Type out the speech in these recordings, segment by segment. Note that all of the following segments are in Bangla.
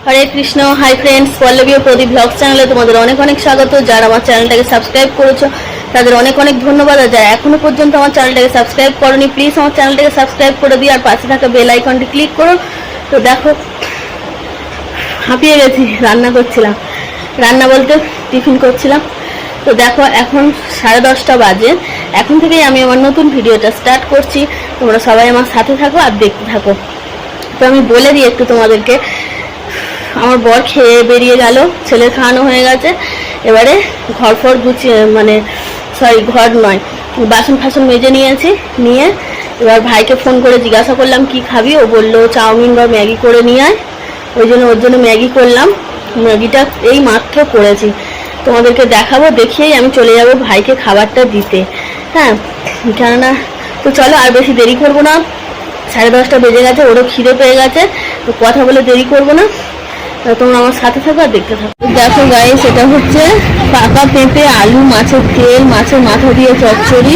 হরে কৃষ্ণ। হাই ফ্রেন্ডস, পল্লবী ও প্রদীপ ব্লগ চ্যানেলে তোমাদের অনেক অনেক স্বাগত। যারা আমার চ্যানেলটাকে সাবস্ক্রাইব করেছো তাদের অনেক অনেক ধন্যবাদ। আর যারা এখনো পর্যন্ত আমার চ্যানেলটাকে সাবস্ক্রাইব করোনি, প্লিজ আমার চ্যানেলটাকে সাবস্ক্রাইব করে দিই আর পাশে থাকা বেল আইকনটি ক্লিক করো। তো দেখো, হাঁপিয়ে গেছি, রান্না করছিলাম, রান্না বলতে টিফিন করছিলাম। তো দেখো, এখন 10:30 বাজে। এখন থেকেই আমি আমার নতুন ভিডিওটা স্টার্ট করছি। তোমরা সবাই আমার সাথে থাকো আর দেখতে থাকো। তো আমি বলে দিই একটু তোমাদেরকে, আমার বর খেয়ে বেরিয়ে গেল, ছেলের খাওয়ানো হয়ে গেছে। এবারে ঘর ফর গুছিয়ে, মানে ঘর নয়, বাসন ফাসন মেজে নিয়েছি। নিয়ে এবার ভাইকে ফোন করে জিজ্ঞাসা করলাম কি খাবি। ও বললো চাউমিন বা ম্যাগি করে নিয়ে আয়। ওর জন্য ম্যাগি করলাম। ম্যাগিটা এই মাত্র করেছি, তোমাদেরকে দেখাবো। দেখিয়েই আমি চলে যাব ভাইকে খাবারটা দিতে। হ্যাঁ, কেননা তো চলো আর বেশি দেরি করবো না। 10:30 বেজে গেছে, ওরও খিদে পেয়ে গেছে। তো কথা বলে দেরি করবো না, তোমরা আমার সাথে থাকো আর দেখতে থাকো। দেখো গাইস, এটা হচ্ছে পাকা পেঁপে, আলু, মাছের তেল, মাছের মাথা দিয়ে চচ্চড়ি।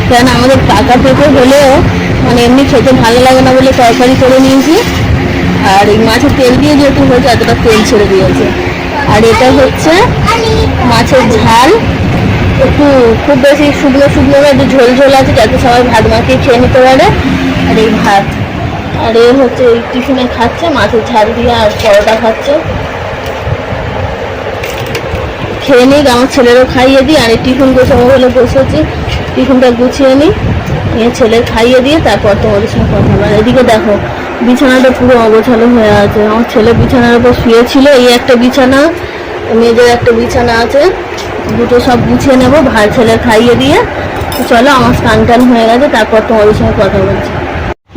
কেন আমাদের পাকা পেঁপে হলেও মানে এমনি খেতে ভালো লাগে না বলে তরকারি করে নিয়েছি। আর এই মাছের তেল দিয়ে যেহেতু হয়েছে, এতটা তেল ছেড়ে দিয়েছে। আর এটা হচ্ছে মাছের ঝাল, একটু খুব বেশি শুকনো শুকনো, একটু ঝোল ঝোল আছে যাতে সবাই ভাত মাখিয়ে খেয়ে নিতে পারে। আর এই ভাত, আর এ হচ্ছে এই টিফিনে খাচ্ছে মাছের ঝাল দিয়ে, আর পরোটা খাচ্ছে। খেয়ে নিই, আমার ছেলেরও খাইয়ে দিই। আর এই টিফিন গোছাবো বলে বসেছি, টিফিনটা গুছিয়ে নিই, নিয়ে ছেলের খাইয়ে দিয়ে তারপর তোমাদের সঙ্গে কথা বলবো। এদিকে দেখো, বিছানাটা পুরো অগোছালো হয়ে আছে। আমার ছেলে বিছানার উপর শুয়েছিল। এই একটা বিছানা, মেয়েদের একটা বিছানা আছে, দুটো সব গুছিয়ে নেবো ভাই ছেলের খাইয়ে দিয়ে। চলো, আমার স্নান টান হয়ে গেছে, তারপর তোমাদের সঙ্গে কথা বলছি।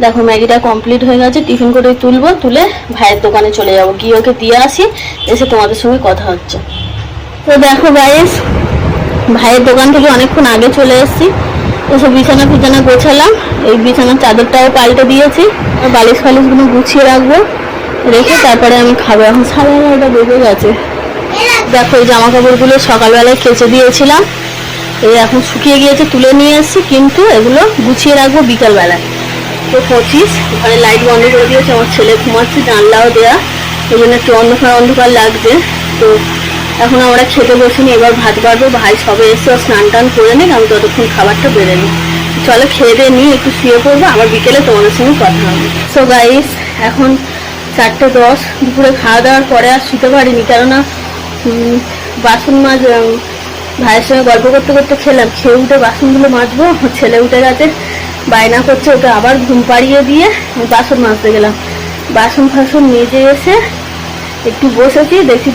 দেখো, ম্যাগিটা কমপ্লিট হয়ে গেছে, টিফিন করে তুলবো, তুলে ভাইয়ের দোকানে চলে যাবো, গিয়ে ওকে দিয়ে আসি, এসে তোমাদের সঙ্গে কথা হচ্ছে। তো দেখো গাইস, ভাইয়ের দোকান থেকে অনেকক্ষণ আগে চলে এসেছি। এসে বিছানা ফিছানা গোছালাম, এই বিছানার চাদরটাও পাল্টে দিয়েছি। বালিশ ফালিশগুলো গুছিয়ে রাখবো, রেখে তারপরে আমি খাবো। এখন 11:30 বেজে গেছে। দেখো, এই জামা কাপড়গুলো সকালবেলায় কেচে দিয়েছিলাম, এই এখন শুকিয়ে গিয়েছে, তুলে নিয়ে এসেছি, কিন্তু এগুলো গুছিয়ে রাখবো বিকালবেলায়। তো 25, ঘরে লাইট বন্ধ করে দিয়েছে, আমার ছেলে ঘুমাচ্ছে, জানলাও দেওয়া, ওই জন্য একটু অন্ধকার অন্ধকার লাগছে। তো এখন আমরা খেতে বসিনি, এবার ভাত বাড়বো। ভাই সবে এসে স্নান টান করে নিক, আমি ততক্ষণ খাবারটা বেড়ে নিই। চলো, খেয়ে দিয়ে নিয়ে একটু শুয়ে পড়বো, আবার বিকেলে তোমাদের সঙ্গে কথা হবে। সো গাইস, এখন 4:10, দুপুরে খাওয়া দাওয়ার পরে আর শুতে পারিনি, কেননা বাসন ভাইয়ের সঙ্গে গল্প করতে করতে খেলাম। খেয়ে উঠে বাসনগুলো মাজবো, ছেলে উঠে গেছে, বায়না করছে, ওকে আবার ঘুম পাড়িয়ে দিয়ে বাসন মাজতে গেলাম। বাসন ফাসন মেজে এসে একটু বসেছি, দেখি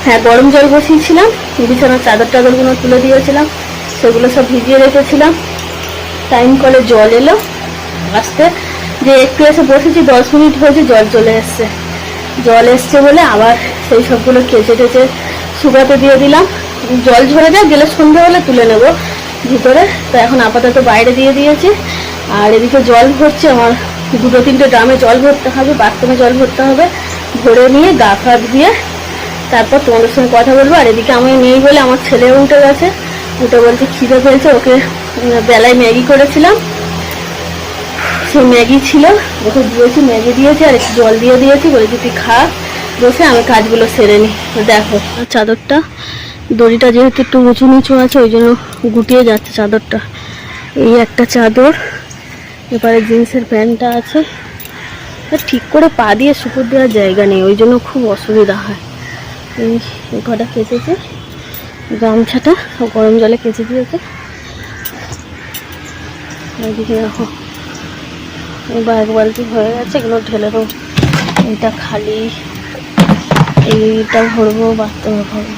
হ্যাঁ গরম জল বসিয়েছিলাম, বিছানার চাদর টাদরগুলো তুলে দিয়েছিলাম, সেগুলো সব ভিজিয়ে রেখেছিলাম। টাইম কলে জল এলো, আসতে যে একটু এসে বসেছি, 10 মিনিট হয়েছে, জল চলে এসছে। জল এসছে বলে আবার সেই সবগুলো কেচে টেচে শুকাতে দিয়ে দিলাম। জল ঝরে যায়, গেলে সন্ধ্যে হলে তুলে নেব ভিতরে। তো এখন আপাতত বাইরে দিয়ে দিয়েছি। আর এদিকে জল ভরছে, আমার 2-3টে ড্রামে জল ভরতে হবে, বাথরুমে জল ভরতে হবে। ভরে নিয়ে গা ফা ধুয়ে তারপর তোমাদের সঙ্গে কথা বলবো। আর এদিকে আমি নেই বলে আমার ছেলেও উঠে গেছে, উঠে বলছে খিদে পেয়েছে। ওকে বেলায় ম্যাগি করেছিলাম, সেই ম্যাগি ছিল, ওকে দিয়েছি, ম্যাগি দিয়েছি আর একটু জল দিয়ে দিয়েছি, বলেছি তুই খা, বসে আমি কাজগুলো সেরে নিই। দেখো, চাদরটা দড়িটা যেহেতু একটু উঁচু নিচু আছে, ওই জন্য গুটিয়ে যাচ্ছে চাদরটা। এই একটা চাদর, এবারে জিন্সের প্যান্টটা আছে, ঠিক করে পা দিয়ে শুকুর দেওয়ার জায়গা নেই, ওই জন্য খুব অসুবিধা হয়। এই কটা কেচেছে, গামছাটা গরম জলে কেচে দিয়েছে। এইদিকে দেখো, এক বালতি হয়ে গেছে, এগুলো ঢেলে দেবো। এইটা খালি, এইটা ভরবো, বাথরুমে ভরবো,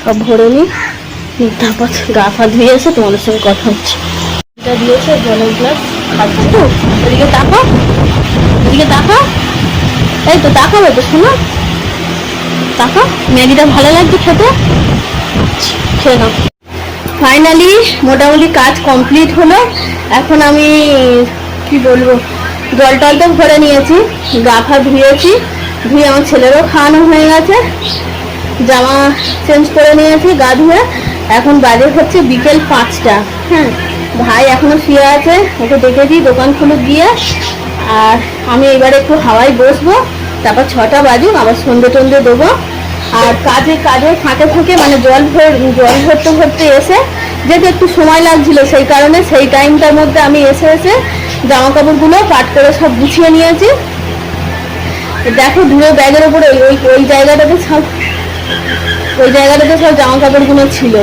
সব ভরে নিই, তারপর গা ফা ধুয়ে এসে তোমাদের সঙ্গে কথা হচ্ছে। এটা দিয়েছে জলের গ্লাস, খাচ্ছি তো। এদিকে তাকাও, এদিকে তাকাও, এই তো তাকাবে তো, শোনো তাকাও। ম্যাগিটা ভালো লাগছে খেতে, খেয়ে নাও। ফাইনালি মোটামুটি কাজ কমপ্লিট হলো। এখন আমি কি বলবো, জল টল তো ভরে নিয়েছি, গা ফা ধুয়েছি, ধুয়ে আমার ছেলেরও খাওয়ানো হয়ে গেছে, জামা চেঞ্জ করে নিয়েছি গা ধুয়ে। এখন বাজে হচ্ছে বিকেল 5টা। হ্যাঁ, ভাই এখনো শুয়ে আছে, ওকে ডেকেছি দোকান খুলে গিয়ে। আর আমি এবারে একটু হাওয়ায় বসবো, তারপর 6টা বাজুক আবার সন্ধে টন্ধে দেবো। আর কাজে ফাঁকে ফাঁকে মানে জল ভরতে ভরতে এসে যেহেতু একটু সময় লাগছিল, সেই কারণে সেই টাইমটার মধ্যে আমি এসে জামা কাপড়গুলো পাট করে সব গুছিয়ে নিয়েছি। দেখো দূরে ব্যাগের উপরে ওই জায়গাটাতে সব জামা কাপড়গুলো ছিল,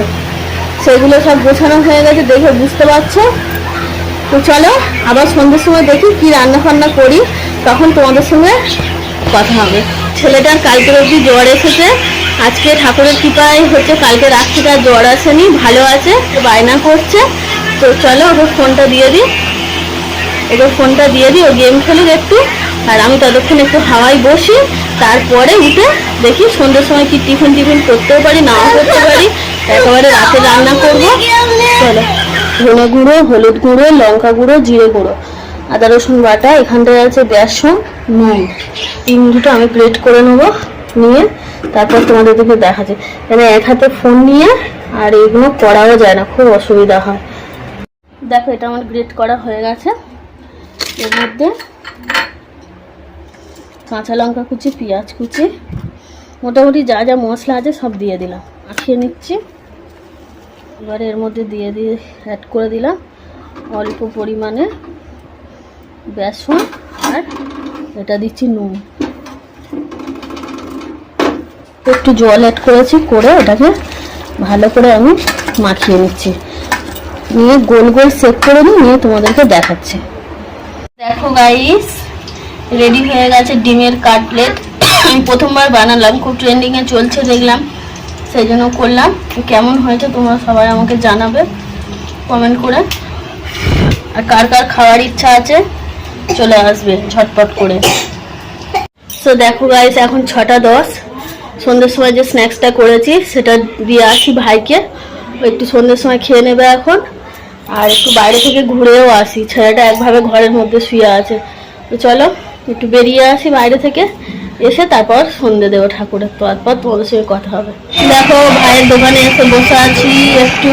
সেগুলো সব গোছানো হয়ে গেছে, দেখে বুঝতে পারছো। তো চলো আবার সন্ধ্যের সময় দেখি কি রান্না ফান্না করি, তখন তোমাদের সঙ্গে কথা হবে। ছেলেটার কালকের অবধি জ্বর এসেছে, আজকে ঠাকুরের কৃপায় হচ্ছে কালকে রাত্রিটা জ্বর আসেনি, ভালো আছে, বায়না করছে। তো চলো ওকে ফোনটা দিয়ে দিই, ও গেম খেলুক একটু, আর আমি ততক্ষণ একটু হাওয়ায় বসি। তারপরে উঠে দেখি সন্ধ্যের সময় কি টিফিন করতেও পারি, নাও করতে পারি, একেবারে রাতে রান্না করবো। চলো, ধনে গুঁড়ো, হলুদ গুঁড়ো, লঙ্কা গুঁড়ো, জিরে গুঁড়ো, আদা রসুন বাটা, এখানটায় আছে বেসন, নুন, 3 আমি গ্রেট করে নেবো। নিয়ে তারপর তোমাদের দিকে দেখাচ্ছি। মানে এক হাতে ফোন নিয়ে আর এগুলো করাও যায় না, খুব অসুবিধা হয়। দেখো এটা আমার গ্রেট করা হয়ে গেছে। এর মধ্যে কাঁচা লঙ্কা কুচি, পেঁয়াজ কুচি, মোটামুটি যা যা মশলা আছে সব দিয়ে দিলাম, মাখিয়ে নিচ্ছি। এবারে এর মধ্যে দিয়ে অ্যাড করে দিলাম অল্প পরিমাণে বেসন, আর এটা দিচ্ছি নুন, একটু জল অ্যাড করেছি, করে এটাকে ভালো করে আমি মাখিয়ে নিচ্ছি। নিয়ে গোল গোল সেট করে নিয়ে তোমাদেরকে দেখাচ্ছি। দেখো গাইস, রেডি হয়ে গেছে ডিমের কাটলেট। আমি প্রথমবার বানালাম, খুব ট্রেন্ডিংয়ে চলছে দেখলাম, সেই জন্য করলাম। কেমন হয়েছে তোমরা সবাই আমাকে জানাবে কমেন্ট করে। আর কার কার খাওয়ার ইচ্ছা আছে চলে আসবে ঝটপট করে। তো দেখো গাইস, এখন 6টা 10, সন্ধ্যের সময় যে স্ন্যাক্সটা করেছি সেটা দিয়ে আসি ভাইকে, একটু সন্ধ্যের সময় খেয়ে নেবে এখন। আর একটু বাইরে থেকে ঘুরেও আসি, ছেলেটা একভাবে ঘরের মধ্যে শুয়ে আছে। তো চলো একটু বেরিয়ে আসি বাইরে থেকে, এসে তারপর সন্ধ্যে দেবো ঠাকুরের, তারপর তোমাদের সঙ্গে কথা হবে। দেখো ভাইয়ের দোকানে এসে বসে আছি, একটু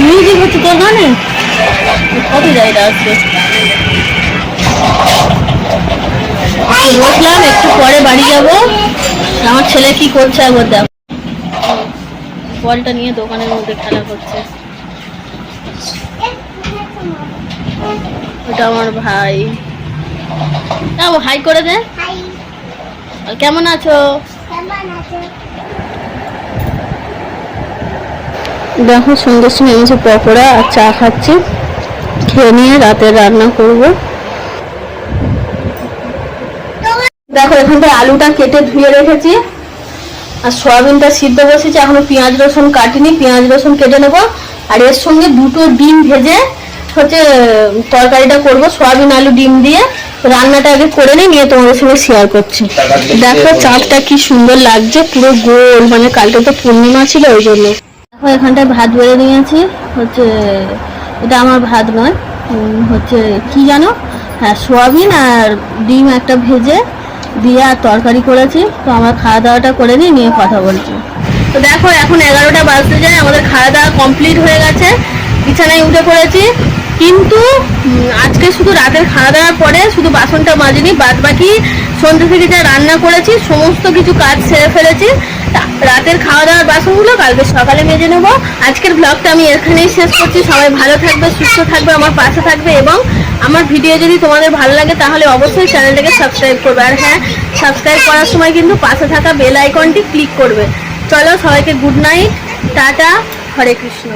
মিউজিক হচ্ছে তোর গানে, কত জায়গা আসবে। বসলাম, একটু পরে বাড়ি যাবো। আমার ছেলে কি করছে একবার দেখো, বলটা নিয়ে দোকানের মধ্যে খেলা করছে। ওটা আমার ভাই, হাই করে দে। কেমন আছো? দেখো সন্ধ্যের সময় এনেছে পকোড়া আর চা খাচ্ছি, খেয়ে নিয়ে রাতে রান্না করব। দেখো এখানটায় আলুটা কেটে ধুয়ে রেখেছি, আর সয়াবিনটা সিদ্ধ বসেছি, এখনো পেঁয়াজ রসুন কাটিনি, পেঁয়াজ রসুন কেটে নেবো। আর এর সঙ্গে 2টো ডিম ভেজে হচ্ছে তরকারিটা করব, সয়াবিন আলু ডিম দিয়ে। রান্নাটা আগে করে নিয়ে তোমাদের সঙ্গে শেয়ার করছি। দেখো চাপটা কি সুন্দর লাগছে, পুরো গোল, মানে কালকে তো পূর্ণিমা ছিল ওই জন্য। দেখো এখানটায় ভাত বেড়ে নিয়েছি, হচ্ছে এটা আমার ভাত নয়, হচ্ছে কি জানো, হ্যাঁ সয়াবিন আর ডিম একটা ভেজে দিয়ে আর তরকারি করেছি। তো আমরা খাওয়া দাওয়াটা করে নিয়ে কথা বলছি। তো দেখো এখন 11টা বাজতে যায়, আমাদের খাওয়া দাওয়া কমপ্লিট হয়ে গেছে, বিছানায় উঠে পড়েছি। কিন্তু আজকে শুধু রাতের খাওয়া দাওয়ার পরে শুধু বাসনটা মাজিনি, বাদ বাকি সন্ধ্যে থেকে যা রান্না করেছি সমস্ত কিছু কাজ সেরে ফেলেছি। রাতের খাওয়া দাওয়ার বাসনগুলো কালকে সকালে মেজে নেব। আজকের ব্লগটা আমি এখানেই শেষ করছি। সবাই ভালো থাকবে, সুস্থ থাকবে, আমার পাশে থাকবে, এবং আমার ভিডিও যদি তোমাদের ভালো লাগে তাহলে অবশ্যই চ্যানেলটাকে সাবস্ক্রাইব করবে। আর হ্যাঁ, সাবস্ক্রাইব করার সময় কিন্তু পাশে থাকা বেল আইকনটি ক্লিক করবে। চলো সবাইকে গুড নাইট, টাটা, হরে কৃষ্ণ।